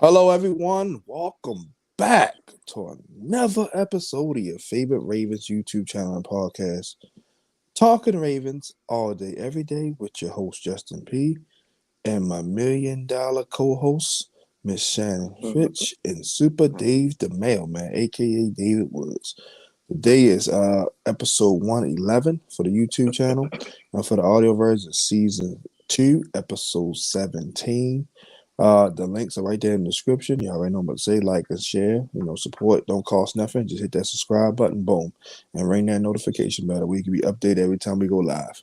Hello, everyone. Welcome back to another episode of your favorite Ravens YouTube channel and podcast. Talking Ravens all day, every day with your host, Justin P. and my $1 million co-host, Miss Shannon Finch and Super Dave the Mailman, a.k.a. David Woods. Today is episode 111 for the YouTube channel, and for the audio version, season 2, episode 17. The links are right there in the description. You already know what to say, like and share. Support don't cost nothing. Just hit that subscribe button, boom, and ring that notification bell. We can be updated every time we go live.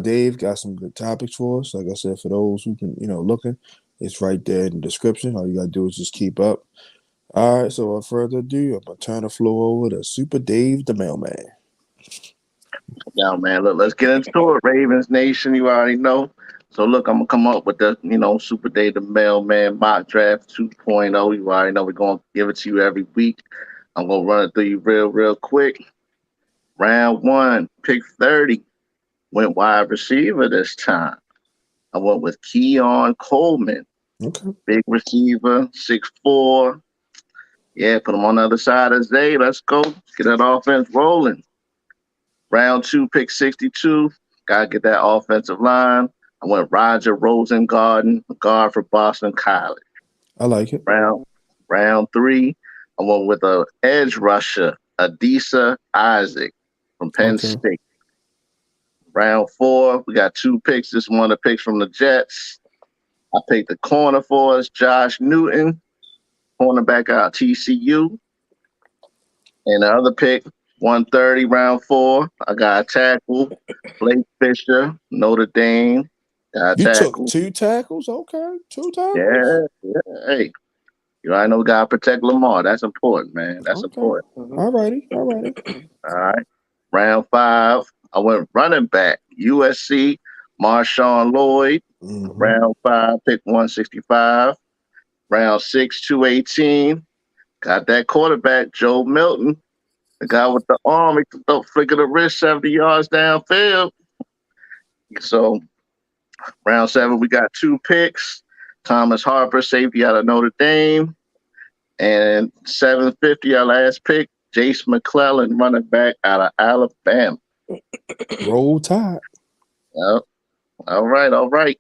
Dave got some good topics for us. Like I said, for those who can, looking, it's right there in the description. All you gotta do is just keep up. All right, so without further ado, I'm gonna turn the floor over to Super Dave the Mailman. Yeah, man. Look, let's get into it. Ravens Nation, you already know. So look, I'm gonna come up with the, Super Day the Mailman mock draft 2.0. You already know we're gonna give it to you every week. I'm gonna run it through you real quick. Round one, pick 30. Went wide receiver this time. I went with Keon Coleman, Okay. big receiver, 6'4". Yeah, put him on the other side of Zay. Let's go. Get that offense rolling. Round two, pick 62. Gotta get that offensive line. I went Roger Rosengarten, a guard for Boston College. I like it. Round three, I went with a edge rusher, Adisa Isaac from Penn Okay. State. Round four, we got two picks. This one, the picks from the Jets. I picked the corner for us, Josh Newton, cornerback out of TCU. And the other pick, 130, round four, I got a tackle, Blake Fisher, Notre Dame. Got a You took tackle. two tackles? Okay. Two tackles? Yeah. Hey, I know we got to protect Lamar. That's important, man. That's Okay. important. All righty. All right. Round five, I went running back, USC, Marshawn Lloyd. Mm-hmm. Round five, pick 165. Round six, 218. Got that quarterback, Joe Milton. The guy with the arm, he can throw flick of the wrist 70 yards downfield. So round seven, we got two picks. Thomas Harper, safety out of Notre Dame. And 750, our last pick, Jace McClellan, running back out of Alabama. Roll Tide. Yep. All right.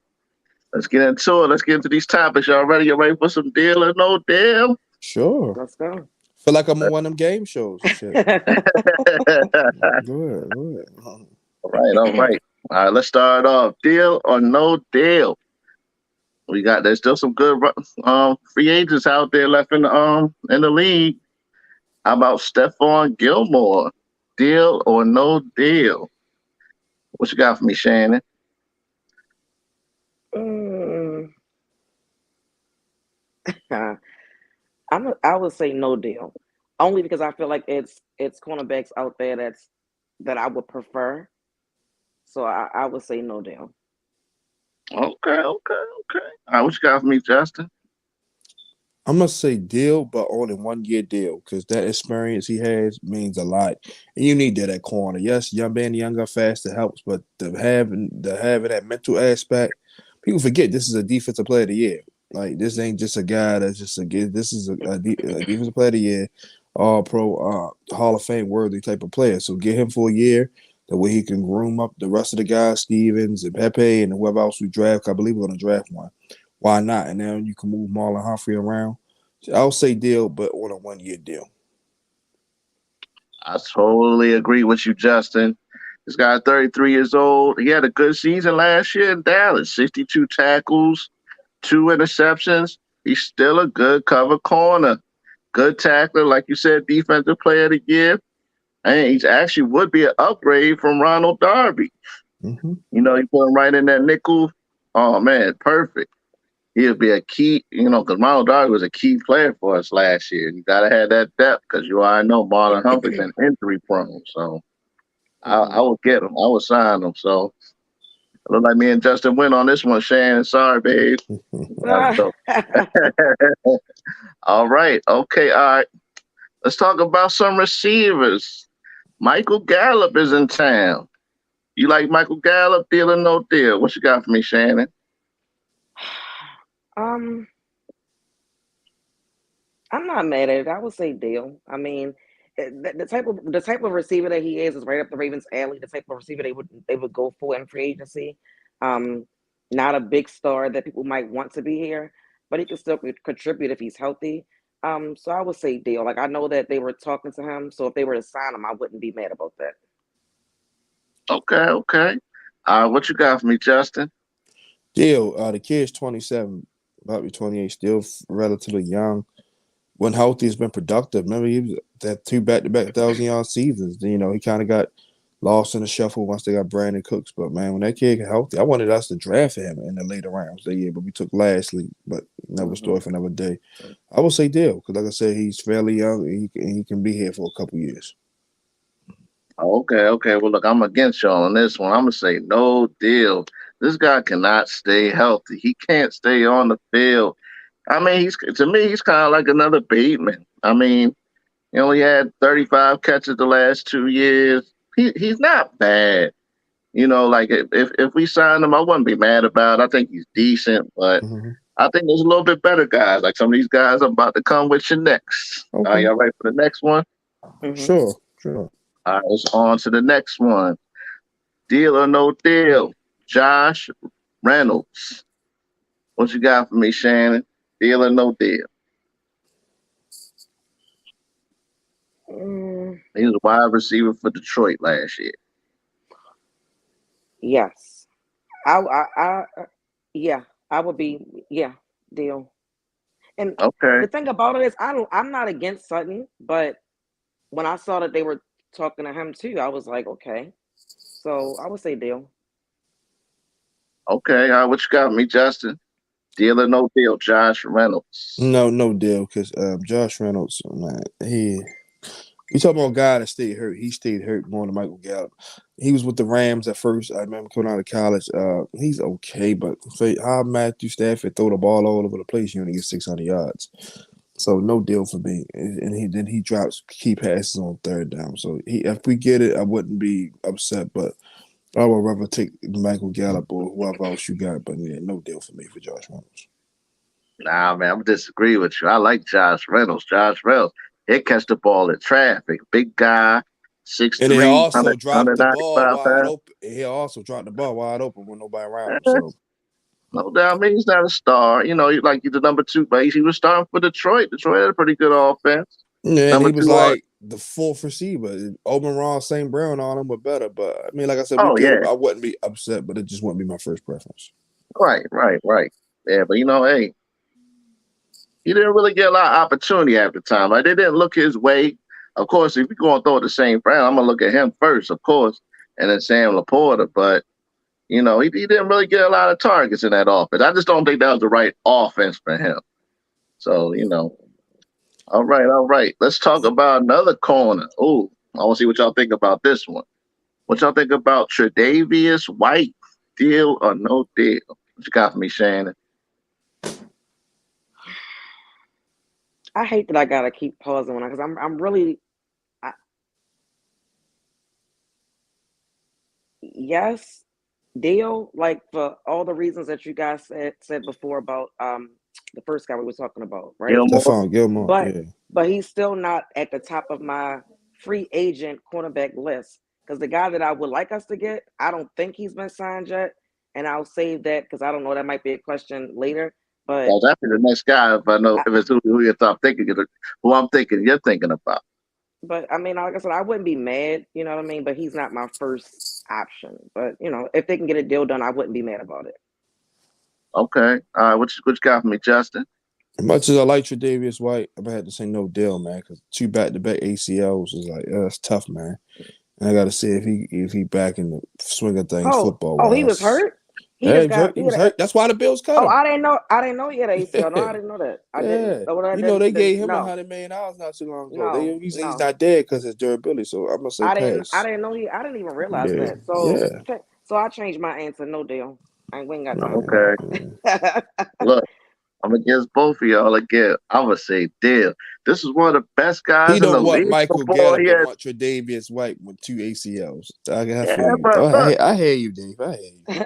Let's get into it. Let's get into these topics. Y'all ready? You ready for some deal or no deal? Sure. Let's go. Feel like I'm on one of them game shows and shit. Go ahead. All right. All right, let's start off. Deal or no deal? There's still some good free agents out there left in the league. How about Stephon Gilmore? Deal or no deal? What you got for me, Shannon? Mm. I would say no deal, only because I feel like it's cornerbacks out there that I would prefer. So I would say no deal. Okay. All right, what you got for me, Justin? I'm gonna say deal, but only 1 year deal because that experience he has means a lot, and you need that at corner. Yes, being younger, faster helps, but having that mental aspect, people forget this is a defensive player of the year. Like this ain't just a guy that's just a kid. This is a defensive player of the year, all pro, Hall of Fame worthy type of player. So get him for a year. The way he can groom up the rest of the guys, Stevens and Pepe and whoever else we draft. I believe we're gonna draft one. Why not? And then you can move Marlon Humphrey around. So I'll say deal, but on a 1 year deal. I totally agree with you, Justin. This guy, 33 years old. He had a good season last year in Dallas. 62 tackles, 2 interceptions. He's still a good cover corner. Good tackler, like you said, defensive player of the year. And he actually would be an upgrade from Ronald Darby. Mm-hmm. He put him right in that nickel. Oh, man, perfect. He'll be a key, because Ronald Darby was a key player for us last year. You got to have that depth because you already know Marlon Humphrey's been injury prone. So I would get him. I would sign him. So it looked like me and Justin went on this one, Shannon. Sorry, babe. All right. Okay. All right. Let's talk about some receivers. Michael Gallup is in town. You like Michael Gallup? Deal or no deal? What you got for me, Shannon? Um, I'm not mad at it. I would say deal. I mean, the type of receiver that he is right up the Ravens' alley. The type of receiver they would go for in free agency. Um, Not a big star that people might want to be here, but he can still contribute if he's healthy. So I would say deal. Like I know that they were talking to him, so if they were to sign him, I wouldn't be mad about that. Okay, okay. What you got for me, Justin? Deal. The kid's 27, about to be 28, still relatively young. When healthy, has been productive. Remember, he was that 2 back-to-back 1,000-yard seasons. You know, he kind of got lost in the shuffle once they got Brandon Cooks. But man, when that kid got healthy, I wanted us to draft him in the later rounds that year, but we took lastly. But never Hmm. story for another day. I would say deal because, like I said, he's fairly young and he can be here for a couple years. Okay, okay. Well, look, I'm against y'all on this one. I'm gonna say no deal. This guy cannot stay healthy. He can't stay on the field. I mean, he's to me, he's kind of like another Bateman. I mean, he only had 35 catches the last 2 years. He's not bad. Like if we signed him, I wouldn't be mad about it. I think he's decent, but Mm-hmm. I think there's a little bit better guys. Like some of these guys I'm about to come with you next. Are Okay, y'all ready for the next one? Hmm. sure. All right, let's on to the next one. Deal or no deal? Josh Reynolds. What you got for me, Shannon? Deal or no deal? Mm, He was a wide receiver for Detroit last year. yes. Yeah, I would be, yeah, deal. And Okay, the thing about it is, I'm not against Sutton, but when I saw that they were talking to him too, I was like, okay. So I would say deal. okay. All right, what you got for me, Justin? Deal or no deal? Josh Reynolds. No deal because Josh Reynolds, man, you talking about a guy that stayed hurt. He stayed hurt more than Michael Gallup. He was with the Rams at first. I remember coming out of college. He's okay, but how Matthew Stafford throw the ball all over the place, you only get 600 yards. So no deal for me. And he drops key passes on third down. So if we get it, I wouldn't be upset, but I would rather take Michael Gallup or whoever else you got. But yeah, no deal for me for Josh Reynolds. Nah, man, I'm disagree with you. I like Josh Reynolds. Josh Reynolds, he catch the ball in traffic. Big guy, And he 6'3", also dropped the ball 195 wide pounds. open. He also dropped the ball wide open with nobody around. So No doubt. I mean, he's not a star. He's the number two base. He was starting for Detroit. Detroit had a pretty good offense. yeah, and Number he was two on. like the fourth receiver. Open Ron St. Brown on him were better. But I mean, like I said, we Oh get yeah, him. I wouldn't be upset, but it just wouldn't be my first preference. right. Yeah, but hey, he didn't really get a lot of opportunity at the time. Like they didn't look his way. Of course, if you're going to throw it to St. Brown, I'm gonna look at him first, of course, and then Sam Laporta. But he didn't really get a lot of targets in that offense. I just don't think that was the right offense for him. So all right. Let's talk about another corner. Oh, I want to see what y'all think about this one. What y'all think about Tre'Davious White? Deal or no deal? What you got for me, Shannon? I hate that I gotta keep pausing on because I'm really I, yes, deal, like for all the reasons that you guys said before about the first guy we were talking about, right? Gilmore? Stephon Gilmore, But yeah. he's still not at the top of my free agent cornerback list because the guy that I would like us to get, I don't think he's been signed yet, and I'll save that because I don't know, that might be a question later. But Well, that's the next guy if I know I, if it's who you thought thinking, who I'm thinking you're thinking about. I mean, like I said, I wouldn't be mad, you know what I mean. But he's not my first option. But if they can get a deal done, I wouldn't be mad about it. Okay. All right. What you got for me, Justin? As much as I like Tre'Davious White, I had to say no deal, man. Because 2 back-to-back ACLs is like that's tough, man. And I got to see if he back in the swing of things football Oh, he was wise. hurt. He Yeah, just got. he was hurt. That's why the Bills cut Oh, him. I didn't know. I didn't know he had an ACL. No, Yeah, I didn't know that. I didn't. yeah. Oh, well, They then gave him no, $100 million not too long ago. no, He's no. not dead because his durability. So I'm gonna say I pass. didn't know he. I didn't even realize Yeah, that. So, yeah. I changed my answer. No deal. We ain't got time for Okay. Yeah. that. Look, I'm against both of y'all again. I'm gonna say deal. This is one of the best He guys in the don't want league Michael before Gallup he to had. want Tre'Davious White with 2 ACLs. I Yeah, feel you. but look, I hear you, Dave. I hear you.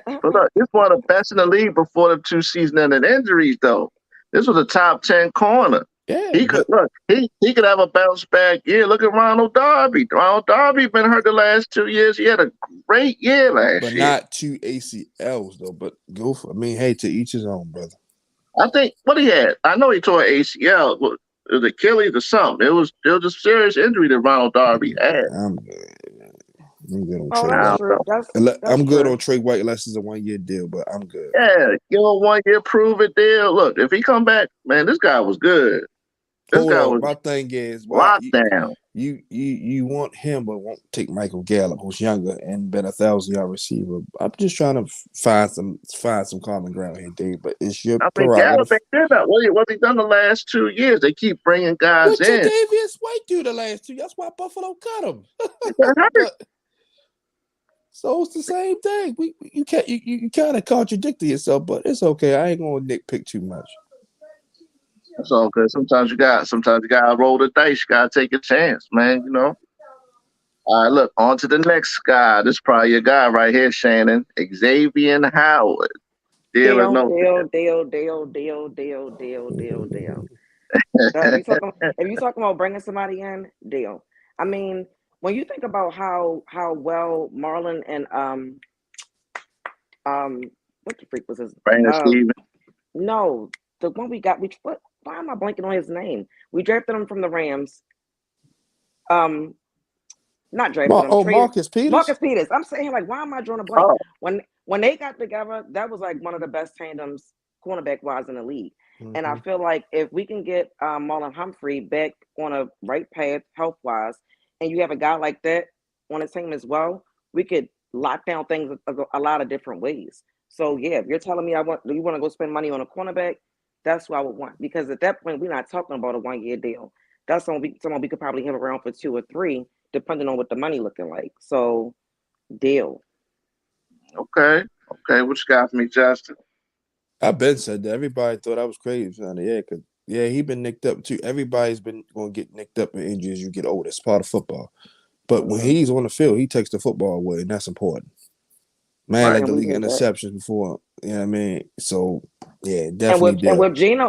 he's one of the best in the league before the 2 season-ending injuries, though. This was a top 10 corner. Yeah, He could but look. He could have a bounce back year. Look at Ronald Darby. Ronald Darby been hurt the last 2 years. He had a great year last year. not two ACLs though. But go for. I mean, hey, to each his own, brother. I think what he had. I know he tore ACL. It was Achilles or something. It was a serious injury that Ronald Darby had. I'm good. I'm good on Oh, Trey that's I White. don't true. know. That's I'm good true. on Trey White unless it's a 1 year deal, but I'm good. Yeah, give him 1 year prove it deal. Look, if he come back, man, this guy was good. This Hold guy on. was My thing is why lockdown. you want him but won't take Michael Gallup, who's younger and been 1,000-yard receiver. I'm just trying to find some common ground here, Dave. But it's your I mean, Gallup prerogative. ain't did that. What he done the last 2 years? They keep bringing guys What in. Jadeveon White do the last 2? That's why Buffalo cut him. He got hurt. But so it's the same thing. You can't you kind of contradicting yourself, but it's okay. I ain't gonna nitpick too much. That's all good. Sometimes you gotta roll the dice. You gotta take a chance, man. All right, look, on to the next guy. This is probably your guy right here, Shannon. Xavier Howard. Deal or Deal, no deal, deal, deal, deal, deal, deal, deal, deal. If you talking about bringing somebody in, deal. I mean, when you think about how well Marlon and what the freak was his Brandon Stevens. no, the one we got, why am I blanking on his name? We drafted him from the Rams. Not drafted him, traded Marcus Peters. Marcus Peters. I'm saying, like, why am I drawing a blank? Oh, When they got together, that was like one of the best tandems cornerback wise in the league. And I Mhm. feel like if we can get Marlon Humphrey back on a right path health wise, and you have a guy like that on his team as well, we could lock down things a lot of different ways. So yeah, if you're telling me do you want to go spend money on a cornerback, that's what I would want. Because at that point, we're not talking about a 1 year deal. That's someone we could probably have around for 2 or 3, depending on what the money looking like. So deal. okay. Okay, what you got for me, Justin? I've been said that. Everybody thought I was crazy, son. Yeah, cause he been nicked up too. Everybody's been gonna get nicked up in injuries. You get older. It's part of football. But when he's on the field, he takes the football away, and that's important. Man, Right. like And the we league did that. interceptions before. You know what I mean? So yeah, And definitely with deal.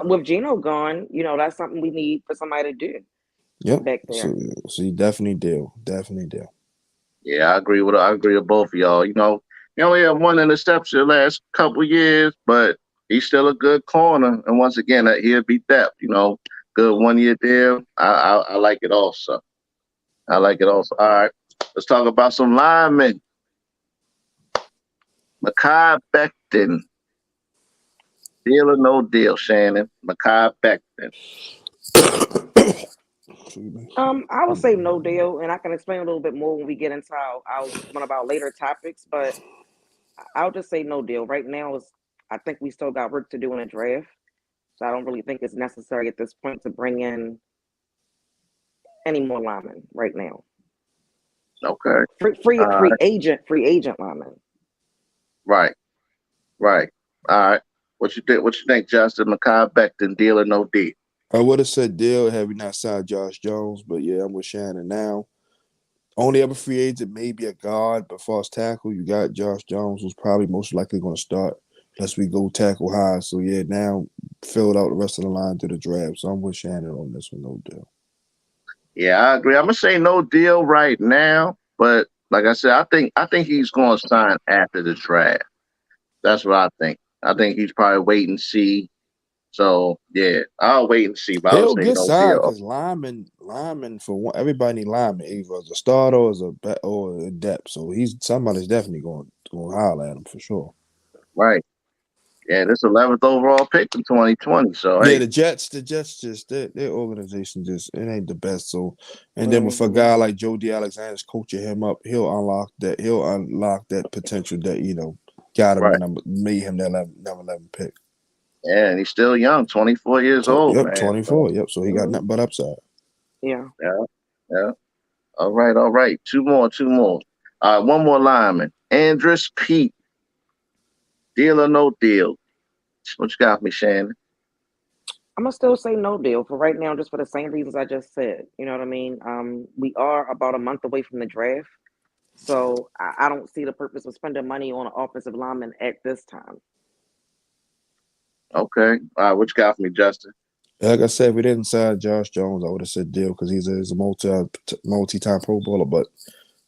with Gino gone, that's something we need for somebody to do Yep. back there. So you definitely deal. Definitely deal. Yeah, I agree with both of y'all. He only had one interception the last couple years, but he's still a good corner. And once again, he'll be depth. Good 1 year deal. I like it also. I like it also. All right, let's talk about some linemen. Mekhi Becton. Deal or no deal, Shannon? Mekhi Becton. I would say no deal, and I can explain a little bit more when we get into one of our later topics. But I'll just say no deal. Right now I think we still got work to do in the draft, so I don't really think it's necessary at this point to bring in any more linemen right now. Okay. Free agent linemen. Right. Right. All right. What you think? What you think, Justin? Mekhi Becton, deal or no deal? I would have said deal had we not signed Josh Jones, but yeah, I'm with Shannon now. Only other free agent may be a guard, but false tackle, you got Josh Jones, who's probably most likely going to start unless we go tackle high. So yeah, now filled out the rest of the line through the draft. So I'm with Shannon on this one, no deal. Yeah, I agree. I'm gonna say no deal right now, but like I said, I think he's going to sign after the draft. That's what I think. I think he's probably wait and see. So yeah, I'll wait and see, but I would He'll say get no signed deal. because lineman for one, everybody need lineman either as a starter or a depth. So somebody's definitely going to holler at him for sure. Right. Yeah, this 11th overall pick in 2020. So Yeah, hey, the Jets just their organization just it ain't the best. So, and then with a Mm-hmm. guy like Jody Alexander's coaching him up, he'll unlock that potential that got him right. made him that number 11 pick. Yeah, and he's still young, 24 years old, Yep, man. So 24. Yep, so he got Mm-hmm. nothing but upside. Yeah. yeah, yeah. All right, all right. Two more, two more. One more lineman. Andrus Pete. Deal or no deal? What you got for me, Shannon? I'm gonna still say no deal for right now, just for the same reasons I just said. You know what I mean? We are about a month away from the draft, so I don't see the purpose of spending money on an offensive lineman at this time. Okay. All right, what you got for me, Justin? Like I said, if we didn't sign Josh Jones, I would have said deal because he's a multi-time Pro Bowler, but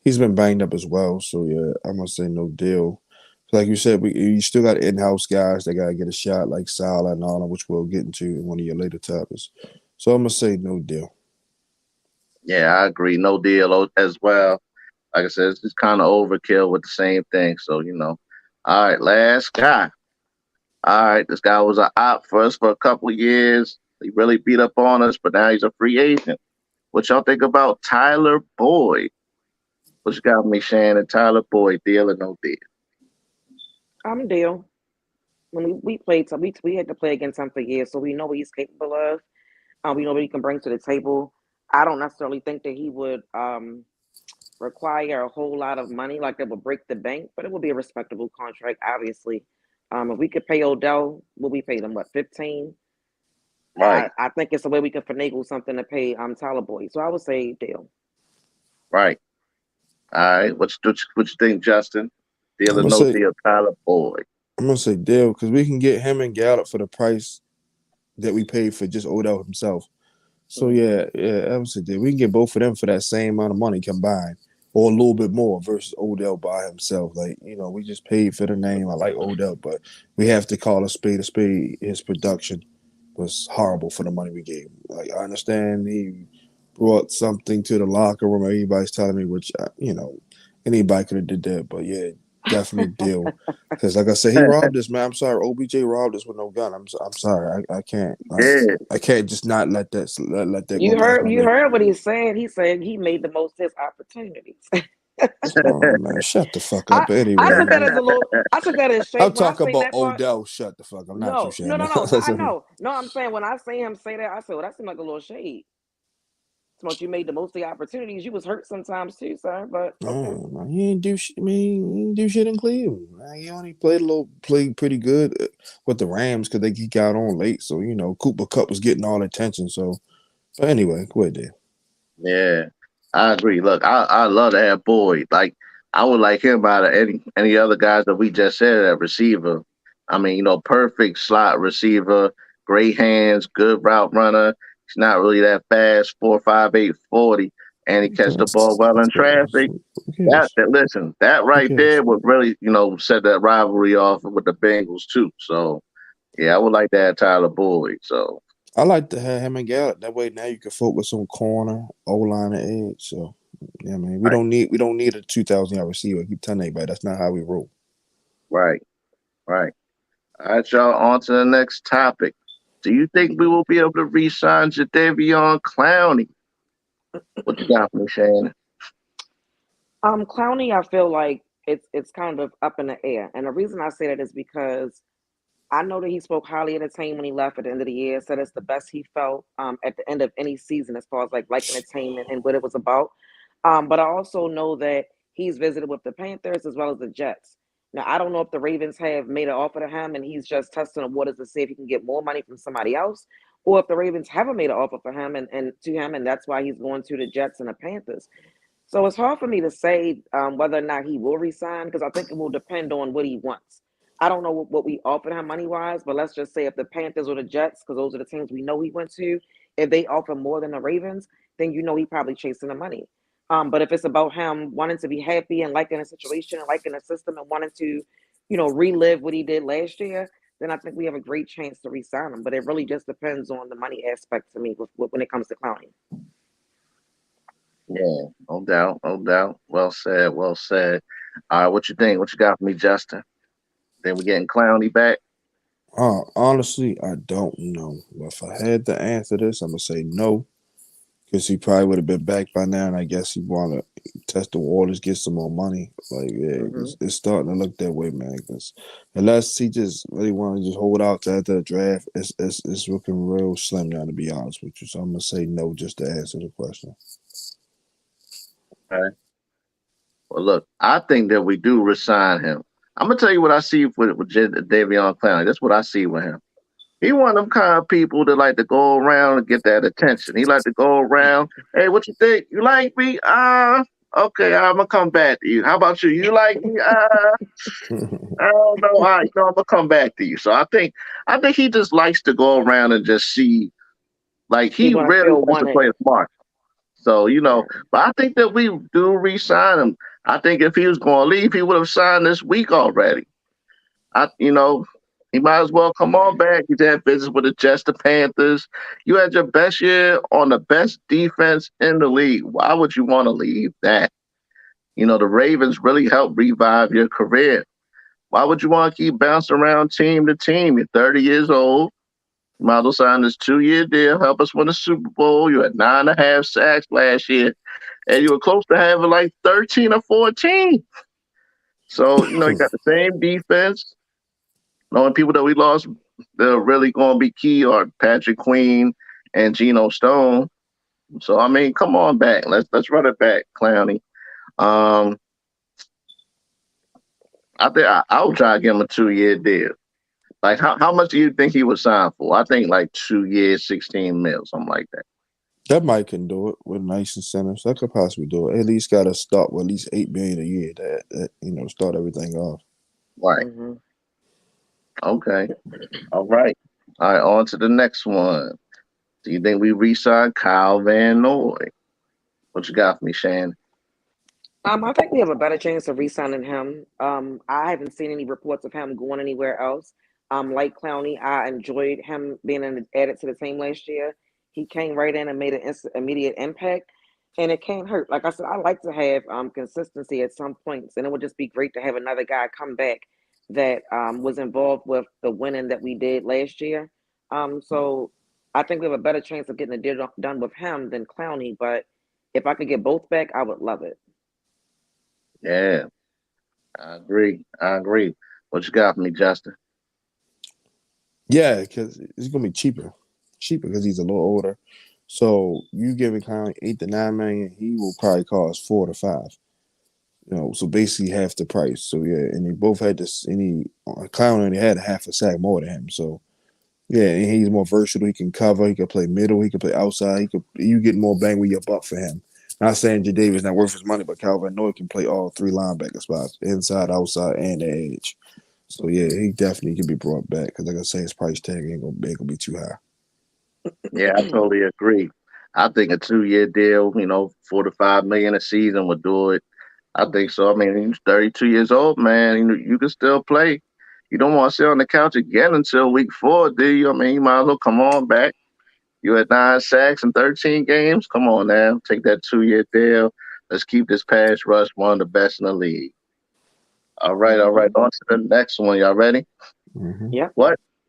he's been banged up as well. So yeah, I'm gonna say no deal. Like you said, you still got in-house guys that gotta get a shot, like Salah and all, which we'll get into in one of your later topics. So I'm gonna say no deal. Yeah, I agree. No deal as well. Like I said, it's just kind of overkill with the same thing. So, all right, last guy. All right, this guy was an op for us for a couple of years. He really beat up on us, but now he's a free agent. What y'all think about Tyler Boyd? What you got me, Shannon? Tyler Boyd, deal or no deal? I'm deal. When we played, so we had to play against him for years, so we know what he's capable of. We know what he can bring to the table. I don't necessarily think that he would require a whole lot of money, like that would break the bank, but it would be a respectable contract, obviously. If we could pay Odell, what we paid him, what, 15? Right, I think it's a way we can finagle something to pay Tyler Boyd. So I would say deal. right. All right. What you think, Justin? Deal I'm or gonna no say deal, Tyler Boyd? I'm gonna say deal because we can get him and Gallup for the price that we paid for just Odell himself. So Mm-hmm. yeah, I would say deal. We can get both of them for that same amount of money combined, or a little bit more versus Odell by himself. Like we just paid for the name. I like Odell, but we have to call a spade a spade. His production was horrible for the money we gave him. Like I understand he brought something to the locker room. Everybody's telling me, which anybody could have did that, but yeah, definitely deal. Because like I said, he robbed us, man. I'm sorry, OBJ robbed us with no gun. I'm sorry, I can't Yeah. I can't just not let that go You past heard my you radar. heard what he said. He said he made the most of his opportunities. Oh man, shut the fuck I up. I Anyway, took that as man. a little. I took that as I'm shade when I talking say about that part. Odell. Shut the fuck up, not you, No, no, no, Shannon. no. I know. No, I'm saying when I say him say that, I said, well, that seemed like a little shade. It's much you made the most of the opportunities. You was hurt sometimes too, sir. But okay. Oh, man, he didn't do shit. I mean, he didn't do shit in Cleveland. Man, he only played pretty good with the Rams because he got on late. So Cooper Cup was getting all the attention. So, but anyway, go ahead there. Yeah, I agree. Look, I love to have Boyd. Like I would like him out of any other guys that we just said at receiver. I mean, perfect slot receiver, great hands, good route runner. He's not really that fast, 4.58 40, and he catch the ball well in traffic. Who That, cares? that listen, that Who right cares? there would really, set that rivalry off with the Bengals too. So yeah, I would like to have Tyler Boyd. So I like to have him and Gallup. That way, now you can focus on corner, O line, and edge. So, yeah, man, we right, don't need a 2,000 yard receiver. I keep telling everybody that's not how we roll. right, right. All right, y'all. On to the next topic. Do you think we will be able to re-sign Jadeveon Clowney? What you got for me, Shannon? Clowney, I feel like it's kind of up in the air, and the reason I say that is because I know that he spoke highly of the team when he left at the end of the year. Said it's the best he felt at the end of any season as far as like entertainment and what it was about. But I also know that he's visited with the Panthers as well as the Jets. Now I don't know if the Ravens have made an offer to him and he's just testing the waters to see if he can get more money from somebody else, or if the Ravens haven't made an offer for him and to him, and that's why he's going to the Jets and the Panthers. So it's hard for me to say whether or not he will resign because I think it will depend on what he wants. I don't know what we offered him money wise, but let's just say if the Panthers or the Jets, because those are the teams we know he went to, if they offer more than the Ravens, then he probably chasing the money. But if it's about him wanting to be happy and liking a situation and liking a system and wanting to, relive what he did last year, then I think we have a great chance to resign him. But it really just depends on the money aspect to me when it comes to Clowney. Yeah, no doubt, no doubt. Well said, well said. All right, what you think? What you got for me, Justin? Then we getting Clowney back. Honestly, I don't know. If I had to answer this, I'm gonna say no. Because he probably would have been back by now, and I guess he want to test the waters, get some more money. Like, yeah, Hmm. it's starting to look that way, man. Because unless he just really want to just hold out to after the draft, it's looking real slim now, to be honest with you. So I'm gonna say no, just to answer the question. Okay. Well, look, I think that we do resign him. I'm gonna tell you what I see with Davion Clowney. That's what I see with him. He one of them kind of people that like to go around and get that attention. He like to go around. Hey, what you think? You like me? Okay, I'm gonna come back to you. How about you? You like me? I don't know. I'm gonna come back to you. So I think he just likes to go around and just see. Like He he want to really feel wants to wanted. play smart. So, but I think that we do re-sign him. I think if he was going to leave, he would have signed this week already. I, you know, he might as well come on back. He's had business with the Jets, the Panthers. You had your best year on the best defense in the league. Why would you want to leave that? The Ravens really helped revive your career. Why would you want to keep bouncing around team to team? You're 30 years old. You might as well sign this 2-year deal. Help us win the Super Bowl. You had 9.5 sacks last year, and you were close to having like 13 or 14. So, you got the same defense. The only people that we lost that are really going to be key are Patrick Queen and Geno Stone. So, I mean, come on back. Let's run it back, Clowney. Um, I think I would try to give him a 2-year deal. Like, how much do you think he was signed for? I think like 2 years, 16 mil, something like that. That might can do it with nice incentives. That could possibly do it. At least got to start with at least $8 million a year. That start everything off. Right. Mm-hmm. Okay. All right. All right. On to the next one. Do you think we re-sign Kyle Van Noy? What you got for me, Shannon? I think we have a better chance of re-signing him. I haven't seen any reports of him going anywhere else. Like Clowney, I enjoyed him being added to the team last year. He came right in and made an immediate impact, and it can't hurt. Like I said, I like to have consistency at some points, and it would just be great to have another guy come back that was involved with the winning that we did last year. So I think we have a better chance of getting the deal done with him than Clowney. But if I could get both back, I would love it. Yeah, I agree. I agree. What you got for me, Justin? Yeah, because it's gonna be cheaper because he's a little older. So you giving Conley $8 to $9 million, he will probably cost $4 to $5. So basically half the price. So yeah, and they both had this. And Clown only had a half a sack more than him. So yeah, and he's more versatile. He can cover. He can play middle. He can play outside. You get more bang with your buck for him. Not saying Jadeveon's not worth his money, but Calvin Noy can play all three linebacker spots: inside, outside, and the edge. So yeah, he definitely can be brought back because, like I say, his price tag ain't gonna be too high. Yeah, I totally agree. I think a 2-year deal, 4 to 5 million a season would do it. I think so. I mean, he's 32 years old, man. You can still play. You don't want to sit on the couch again until week 4, do you? I mean, you might as well come on back. You had 9 sacks in 13 games. Come on now, take that 2-year deal. Let's keep this pass rush one of the best in the league. All right. Hmm. On to the next one. Y'all ready? Mm-hmm. Yep.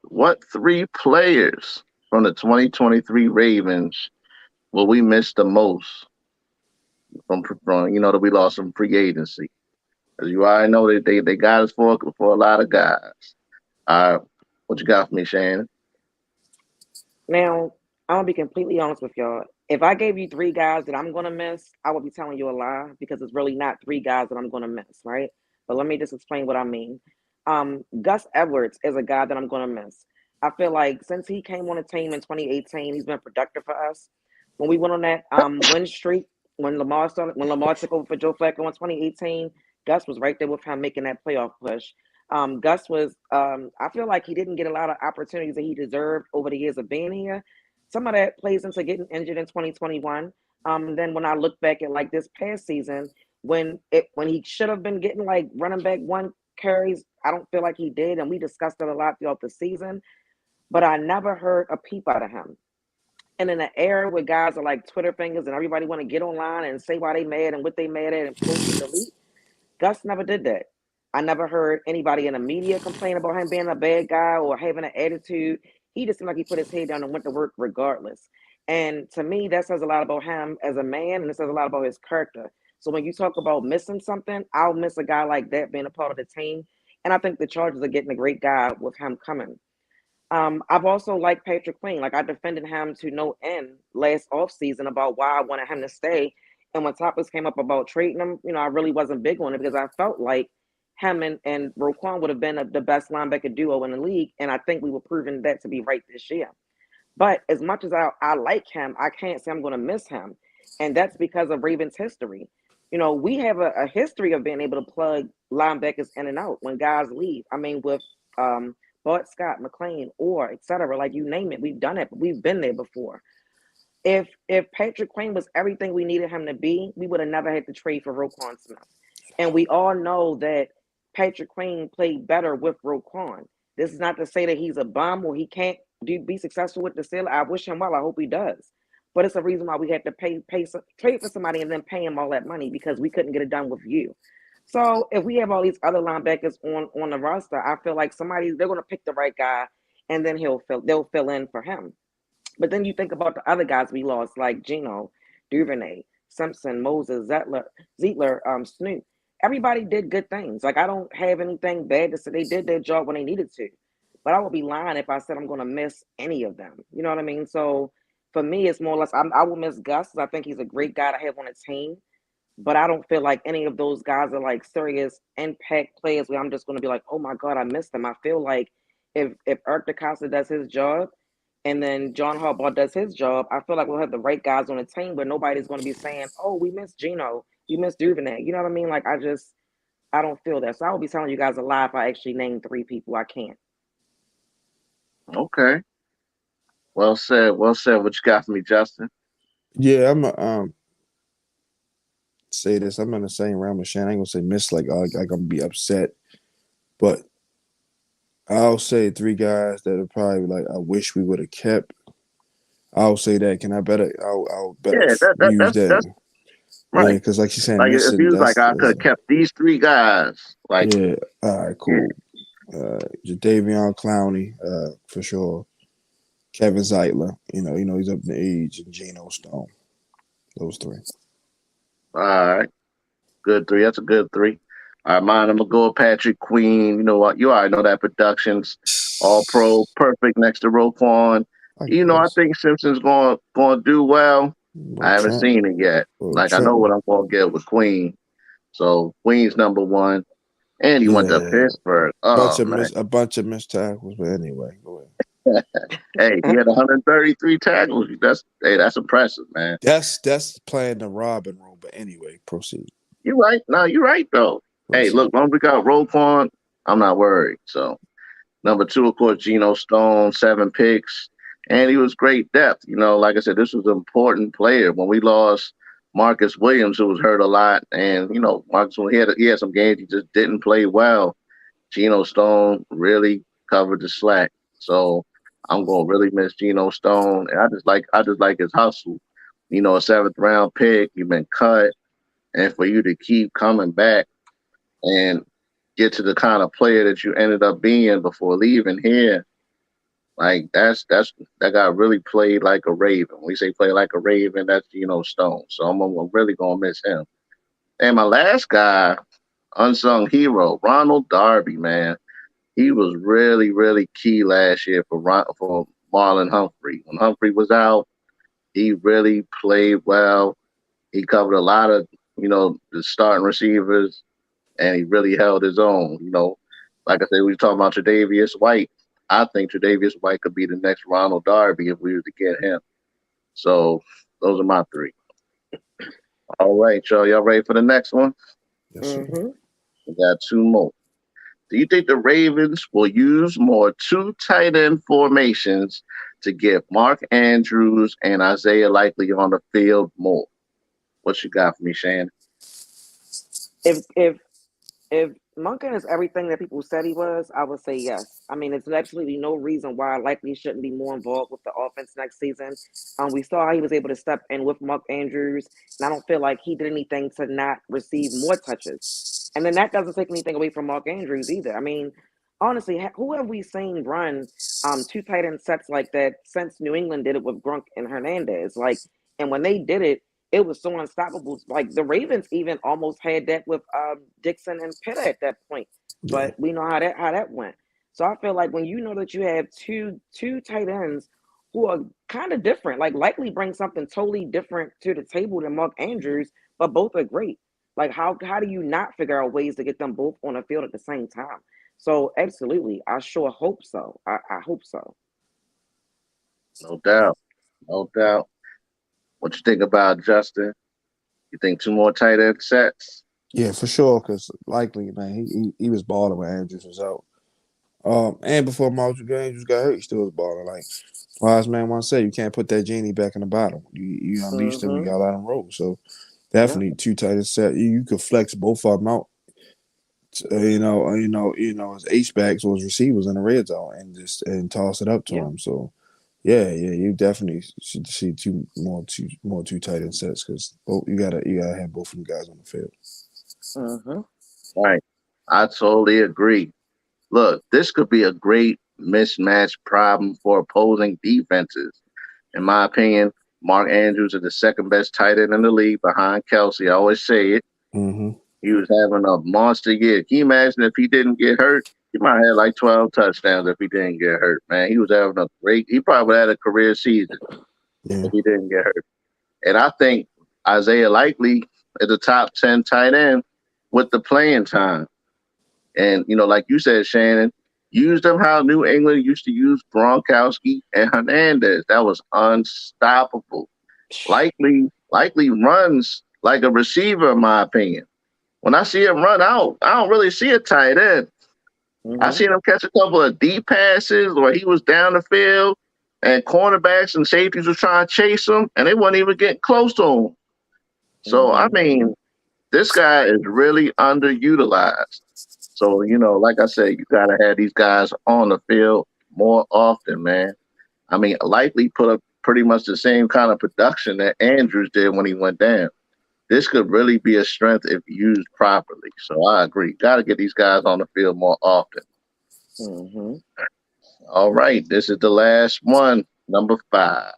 What 3 players from the 2023 Ravens will we miss the most from that we lost from free agency? As you already know, they got us for a lot of guys. What you got for me, Shannon? Now, I'm gonna be completely honest with y'all. If I gave you three guys that I'm gonna miss, I would be telling you a lie because it's really not three guys that I'm gonna miss, right? But let me just explain what I mean. Gus Edwards is a guy that I'm gonna miss. I feel like since he came on the team in 2018, he's been productive for us. When we went on that win streak, when Lamar took over for Joe Flacco in 2018, Gus was right there with him making that playoff push. Gus was, I feel like he didn't get a lot of opportunities that he deserved over the years of being here. Some of that plays into getting injured in 2021. Then when I look back at like this past season, when he should have been getting like running back one carries, I don't feel like he did, and we discussed it a lot throughout the season. But I never heard a peep out of him. And in an era where guys are like Twitter fingers and everybody want to get online and say why they mad and what they mad at and post and delete, Gus never did that. I never heard anybody in the media complain about him being a bad guy or having an attitude. He just seemed like he put his head down and went to work regardless. And to me, that says a lot about him as a man, and it says a lot about his character. So when you talk about missing something, I'll miss a guy like that being a part of the team. And I think the Chargers are getting a great guy with him coming. I've also liked Patrick Queen. Like I defended him to no end last offseason about why I wanted him to stay. And when topics came up about trading him, I really wasn't big on it because I felt like him and Roquan would have been the best linebacker duo in the league. And I think we were proving that to be right this year. But as much as I like him, I can't say I'm going to miss him. And that's because of Ravens history. We have a history of being able to plug linebackers in and out when guys leave. I mean, with Bart Scott, McLean, or et cetera, like you name it, we've done it. We've been there before. if Patrick Queen was everything we needed him to be, we would have never had to trade for Roquan Smith. And we all know that Patrick Queen played better with Roquan. This is not to say that he's a bum or he can't be successful with the Steelers. I wish him well. I hope he does. But it's a reason why we had to trade for somebody and then pay him all that money because we couldn't get it done with you. So if we have all these other linebackers on the roster, I feel like they're going to pick the right guy, and then they'll fill in for him. But then you think about the other guys we lost, like Geno, Duvernay, Simpson, Moses, Zietler, Snoop. Everybody did good things. Like, I don't have anything bad to say. They did their job when they needed to. But I would be lying if I said I'm going to miss any of them. You know what I mean? So for me, it's more or less I will miss Gus. I think he's a great guy to have on a team. But I don't feel like any of those guys are like serious impact players where I'm just going to be like, oh my God, I missed them. I feel like if Eric DeCosta does his job, and then John Harbaugh does his job, I feel like we'll have the right guys on the team, but nobody's going to be saying, "Oh, we missed Geno, we missed Duvernay." You know what I mean? Like I don't feel that. So I will be telling you guys a lie if I actually name 3 people. I can't. Okay. Well said. Well said. What you got for me, Justin? Yeah, I'm say this. I'm in the same realm with Shannon. I ain't gonna say miss like I'm gonna be upset, but I'll say 3 guys that are probably like I wish we would have kept. I'll say that. Can I better? I'll better Yeah, use that. that's Yeah, right. because like you saying, Like if missing he was like, that's I could have kept these 3 guys. Like, yeah. All right, yeah, cool. Jadeveon Clowney, for sure. Kevin Zeitler, you know he's up in age, and Geno Stone. Those 3. all right, good 3. That's a good 3. All right, mine. I'm gonna go with Patrick Queen. You know what? You already know that production's all pro, perfect next to Roquan. I I guess. think Simpson's going to do well. I Well, haven't seen it yet. Like I know Trent. what I'm going to get with Queen. So Queen's number 1, and he went to Yeah, Pittsburgh. Oh man, a bunch of missed tackles, but anyway, go ahead. hey, he had 133 tackles. That's impressive, man. That's playing the Robin role, but anyway, proceed. You're right. No, you're right though. Hey, Proceed. look, when we got Roquan, I'm not worried. So number 2, of course, Geno Stone, 7 picks, and he was great depth. Like I said, this was an important player. When we lost Marcus Williams, who was hurt a lot, and Marcus, when he had some games, he just didn't play well. Geno Stone really covered the slack. So I'm gonna really miss Geno Stone, and I just like his hustle. A 7th-round pick, you've been cut, and for you to keep coming back and get to the kind of player that you ended up being before leaving here, like that guy really played like a Raven. When we say play like a Raven, that's Stone. So I'm really gonna miss him. And my last guy, unsung hero, Ronald Darby, man. He was really, really key last year for Marlon Humphrey. When Humphrey was out, he really played well. He covered a lot of, the starting receivers, and he really held his own. Like I said, we were talking about Tre'Davious White. I think Tre'Davious White could be the next Ronald Darby if we were to get him. So those are my 3. All right, y'all ready for the next one? Yes, sir. Mm-hmm. We got 2 more. Do you think the Ravens will use more 2 tight end formations to get Mark Andrews and Isaiah Likely on the field more? What you got for me, Shannon? If Monken is everything that people said he was, I would say yes. I mean, there's absolutely no reason why likely shouldn't be more involved with the offense next season. We saw how he was able to step in with Mark Andrews, and I don't feel like he did anything to not receive more touches. And then that doesn't take anything away from Mark Andrews either. I mean, honestly, who have we seen run 2 tight end sets like that since New England did it with Grunk and Hernandez? Like, and when they did it, it was so unstoppable. Like the Ravens even almost had that with Dixon and Pitta at that point, Yeah. but we know how that went. So I feel like when you know that you have two tight ends who are kind of different, like likely bring something totally different to the table than Mark Andrews, but both are great. Like how do you not figure out ways to get them both on the field at the same time? So absolutely, I sure hope so. I hope so. No doubt. No doubt. What you think about Justin? You think 2 more tight end sets? Yeah, for sure. Because likely, man, he was balling when Andrews was out. And before Marshall Andrews got hurt, he still was balling. Like Wise man once said you can't put that genie back in the bottle. You unleashed him, you Mm-hmm. gotta let him roll. So Yep. definitely two tight end set. You could flex both of them out. As H backs or as receivers in the red zone and toss it up to Yep. him. So yeah, you definitely should see two tight end sets because you gotta have both of them guys on the field. Mm-hmm. Right. I totally agree. Look, this could be a great mismatch problem for opposing defenses. In my opinion, Mark Andrews is the second best tight end in the league behind Kelsey. I always say it. Mm-hmm. He was having a monster year. Can you imagine if he didn't get hurt? He might have had like 12 touchdowns if he didn't get hurt, man. He was having a he probably had a career season Yeah. if he didn't get hurt. And I think Isaiah Likely is a top 10 tight end with the playing time. And, like you said, Shannon, use them how New England used to use Gronkowski and Hernandez. That was unstoppable. Likely runs like a receiver, in my opinion. When I see him run out, I don't really see a tight end. I Mm-hmm. seen him catch a couple of deep passes where he was down the field and cornerbacks and safeties were trying to chase him and they weren't even getting close to him. So, I Mm-hmm. mean, this guy is really underutilized. So, like I said, you got to have these guys on the field more often, man. I mean, Likely put up pretty much the same kind of production that Andrews did when he went down. This could really be a strength if used properly. So I agree. Got to get these guys on the field more often. Mm-hmm. All right. This is the last one, number 5.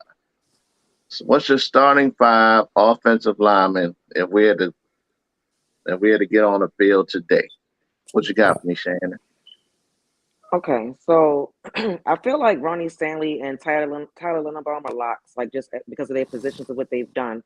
So what's your starting 5 offensive linemen if we had to get on the field today? What you got for me, Shannon? Okay, so I feel like Ronnie Stanley and Tyler Linderbaum are locks, like just because of their positions and what they've done.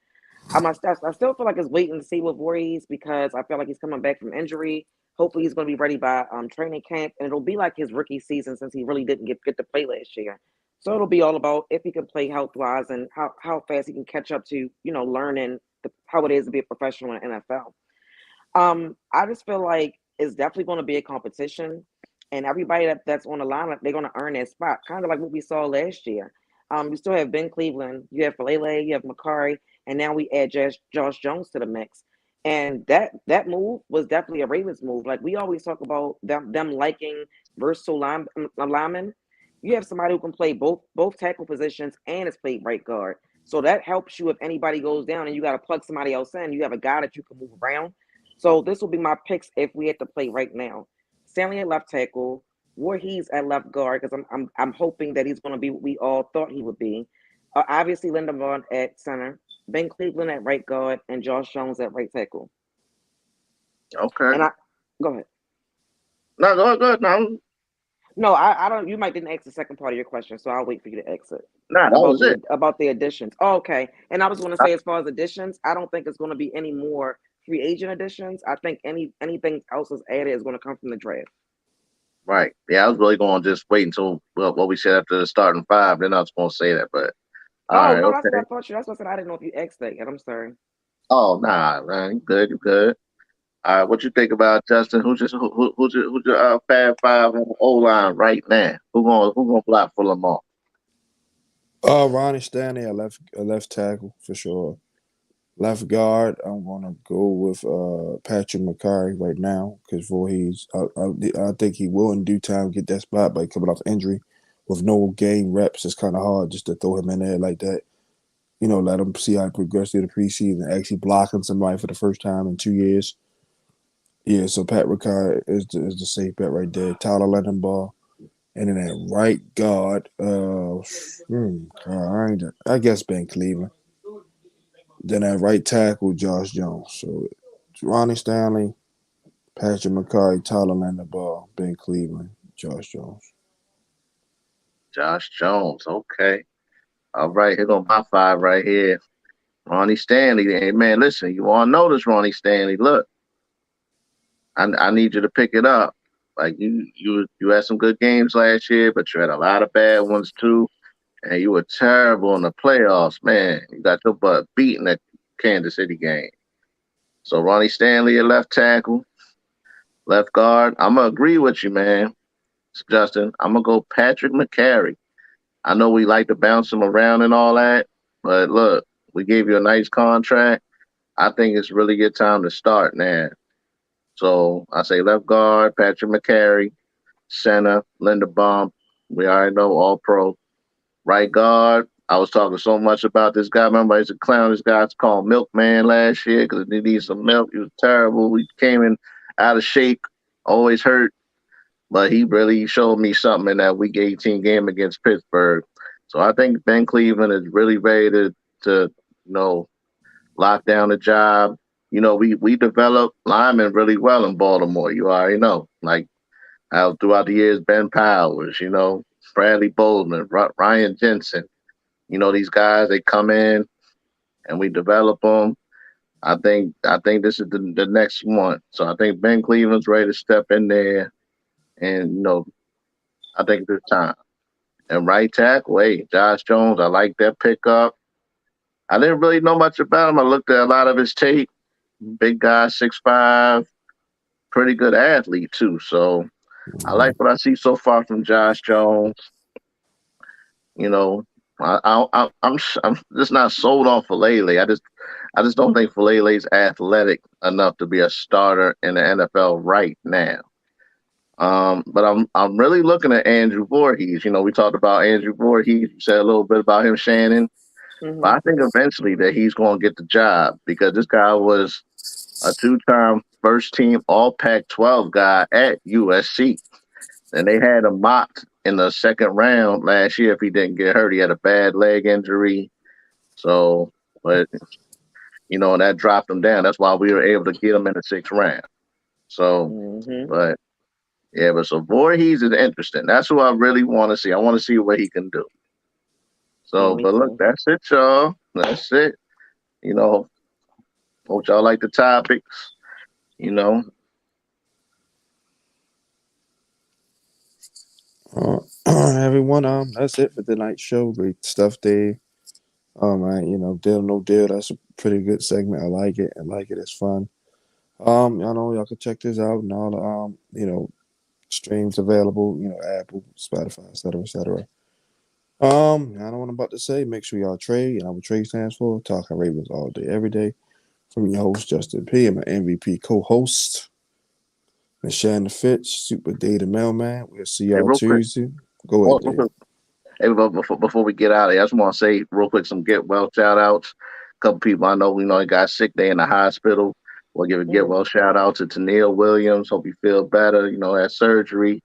I still feel like it's waiting to see with Voorhees because I feel like he's coming back from injury. Hopefully, he's going to be ready by training camp, and it'll be like his rookie season since he really didn't get to play last year. So it'll be all about if he can play health wise and how fast he can catch up to learning how it is to be a professional in the NFL. I just feel like it's definitely going to be a competition, and everybody that's on the lineup, they're going to earn their spot, kind of like what we saw last year. You still have Ben Cleveland, you have Falele, you have McCarry, and now we add Josh Jones to the mix. And that move was definitely a Ravens move. Like we always talk about them liking versatile linemen. You have somebody who can play both tackle positions and is played right guard. So that helps you if anybody goes down and you got to plug somebody else in. You have a guy that you can move around. So this will be my picks if we had to play right now. Stanley at left tackle, Voorhees at left guard because I'm hoping that he's going to be what we all thought he would be. Obviously, Linderbaum at center, Ben Cleveland at right guard, and Josh Jones at right tackle. Okay. And I go ahead. No, go ahead. No, No, I don't. You might didn't ask the second part of your question, so I'll wait for you to exit nah, that was it. about the additions. Oh, okay, and I was going to say as far as additions, I don't think it's going to be any more free agent additions. I think anything else is added is going to come from the draft. Right. Yeah, I was really going to just wait until what we said after the starting 5. Then I was going to say that, but all Oh right, no, that's what I okay. thought you. That's what I said. I didn't know if you asked that yet. I'm sorry. Oh, nah, man, you good, you good. All right, what you think about Justin? Who's your Fab Five on the O line right now? Who gonna block for Lamar? Ronnie Stanley, a left tackle for sure. Left guard, I'm gonna go with Patrick McCarry right now because Voorhees, I think he will in due time get that spot, but coming off injury with no game reps, it's kind of hard just to throw him in there like that. Let him see how he progress through the preseason, actually blocking somebody for the first time in 2 years. Yeah, so Pat McCarry is the safe bet right there. Tyler Lindenbaugh, and then at right guard, I guess Ben Cleveland. Then at right tackle, Josh Jones. So Ronnie Stanley, Patrick McCarry, Tyler Linderbaugh, Ben Cleveland, Josh Jones. Josh Jones. Okay. All right, here go my 5 right here. Ronnie Stanley. Hey man, listen, you all know this, Ronnie Stanley. Look, I need you to pick it up. Like you had some good games last year, but you had a lot of bad ones too. And you were terrible in the playoffs, man. You got your butt beat in that Kansas City game. So Ronnie Stanley at left tackle, left guard. I'm gonna agree with you, man, Justin. I'm gonna go Patrick McCarry. I know we like to bounce him around and all that, but look, we gave you a nice contract. I think it's really your time to start now. So I say left guard, Patrick McCary, center, Linderbaum. We already know all pro. Right guard, I was talking so much about this guy. Remember, I used to clown this guy called Milkman last year because he needed some milk. He was terrible. He came in out of shape, always hurt, but he really showed me something in that Week 18 game against Pittsburgh. So I think Ben Cleveland is really ready to lock down the job. We developed linemen really well in Baltimore. You already know, like how throughout the years, Ben Powers, Bradley Bozeman, Ryan Jensen. These guys they come in and we develop them. I think this is the next one. So I think Ben Cleveland's ready to step in there, and I think it's time. And right tackle, hey, Josh Jones, I like that pickup. I didn't really know much about him. I looked at a lot of his tape. Big guy, 6'5", pretty good athlete too. So I like what I see so far from Josh Jones. You know, I'm just not sold on Falele. I just don't think Falele's athletic enough to be a starter in the NFL right now. But I'm really looking at Andrew Voorhees. We talked about Andrew Voorhees. You said a little bit about him, Shannon. But I think eventually that he's going to get the job because this guy was a two-time first-team All-Pac-12 guy at USC. And they had him mocked in the second round last year if he didn't get hurt. He had a bad leg injury. So, but, that dropped him down. That's why we were able to get him in the sixth round. So, but, yeah, but so Voorhees is interesting. That's who I really want to see. I want to see what he can do. So, but look, that's it, y'all. That's it. Hope y'all like the topics. Everyone, that's it for tonight's show. Great stuff, Dave. Man, deal no deal. That's a pretty good segment. I like it. It's fun. Y'all know y'all can check this out and all the streams available. Apple, Spotify, etc. I don't know what I'm about to say. Make sure y'all trade. What trade stands for. Talking Ravens all day, every day. From your host Justin P. and my MVP co-host, Miss Shannon Finch, Super Data Mailman. We'll see y'all Tuesday. Go ahead, Dave. Hey, before we get out of here, I just want to say real quick some get well shout outs. A couple people I know, they got sick. They in the hospital. We'll give a get well shout out to Tennille Williams. Hope you feel better. Had surgery.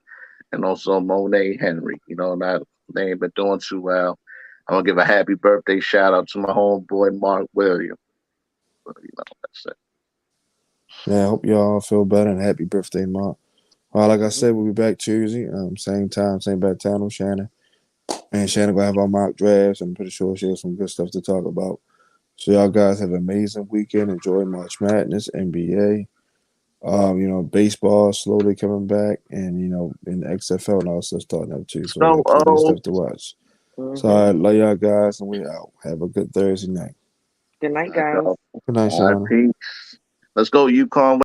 And also Monet Henry. They ain't been doing too well. I'm going to give a happy birthday shout out to my homeboy, Mark Williams. That's it. Yeah, I hope y'all feel better and happy birthday, Mark. Like I said, we'll be back Tuesday. Same time, same bad time with Shannon. And Shannon gonna have our mock drafts. I'm pretty sure she has some good stuff to talk about. So y'all guys have an amazing weekend. Enjoy March Madness, NBA. Baseball slowly coming back, and in the XFL and all stuff starting up too. So we got plenty of stuff to watch. So I love y'all guys, and we out. Have a good Thursday night. Good night, guys. Good night, Shannon. Peace. Let's go, UConn.